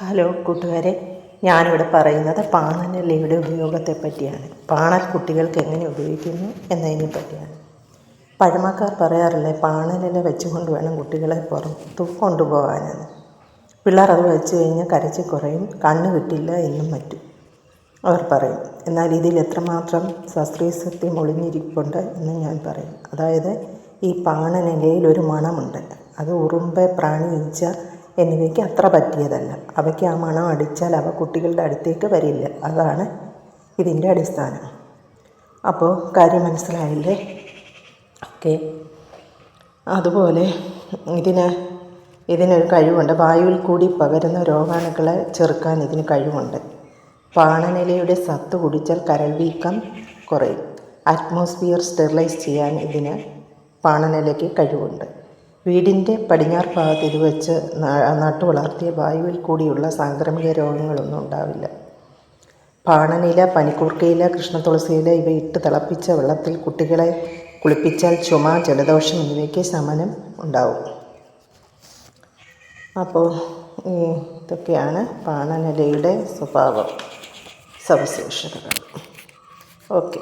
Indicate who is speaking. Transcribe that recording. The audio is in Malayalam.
Speaker 1: ഹലോ കൂട്ടുകാരെ, ഞാനിവിടെ പറയുന്നത് പാണനിലയുടെ ഉപയോഗത്തെ പറ്റിയാണ്. പാണൽ കുട്ടികൾക്ക് എങ്ങനെ ഉപയോഗിക്കുന്നു എന്നതിനെ പറ്റിയാണ്. പഴമക്കാർ പറയാറില്ലേ, പാണനില വെച്ചുകൊണ്ട് വേണം കുട്ടികളെ പുറത്തു കൊണ്ടുപോകാനെന്ന്. പിള്ളേർ അത് വെച്ച് കഴിഞ്ഞാൽ കരച്ചിൽ കുറയും, കണ്ണ് കിട്ടില്ല എന്നും മറ്റും അവർ പറയും. എന്നാൽ ഇതിൽ എത്രമാത്രം ശാസ്ത്രീയ സത്യം ഒളിഞ്ഞിരിപ്പുണ്ട് എന്ന് ഞാൻ പറയും. അതായത്, ഈ പാണനിലയിൽ ഒരു മണമുണ്ട്. അത് ഉറുമ്പ്, പ്രാണി, ഈച്ച എന്നിവയ്ക്ക് അത്ര പറ്റിയതല്ല. അവയ്ക്ക് ആ മണം അടിച്ചാൽ അവ കുട്ടികളുടെ അടുത്തേക്ക് വരില്ല. അതാണ് ഇതിൻ്റെ അടിസ്ഥാനം. അപ്പോൾ കാര്യം മനസ്സിലായില്ലേ? ഓക്കെ. അതുപോലെ ഇതിനൊരു കഴിവുണ്ട്. വായുവിൽ കൂടി പകരുന്ന രോഗാണുക്കളെ ചെറുക്കാൻ ഇതിന് കഴിവുണ്ട്. പാണനിലയുടെ സത്ത് കുടിച്ചാൽ കരൾ വീക്കം കുറയും. അറ്റ്മോസ്ഫിയർ സ്റ്റെറിലൈസ് ചെയ്യാൻ ഇതിന് പാണനിലയ്ക്ക് കഴിവുണ്ട്. വീടിൻ്റെ പടിഞ്ഞാറ് ഭാഗത്ത് ഇത് വെച്ച് നട്ടു വളർത്തിയ വായുവിൽ കൂടിയുള്ള സാംക്രമിക രോഗങ്ങളൊന്നും ഉണ്ടാവില്ല. പാണനില, പനിക്കൂർക്കയില, കൃഷ്ണതുളസിയില ഇവ ഇട്ട് തിളപ്പിച്ച വെള്ളത്തിൽ കുട്ടികളെ കുളിപ്പിച്ചാൽ ചുമ, ജലദോഷം എന്നിവയ്ക്ക് ശമനം ഉണ്ടാവും. അപ്പോൾ ഇതൊക്കെയാണ് പാണനിലയുടെ സ്വഭാവം, സവിശേഷതകൾ. ഓക്കെ.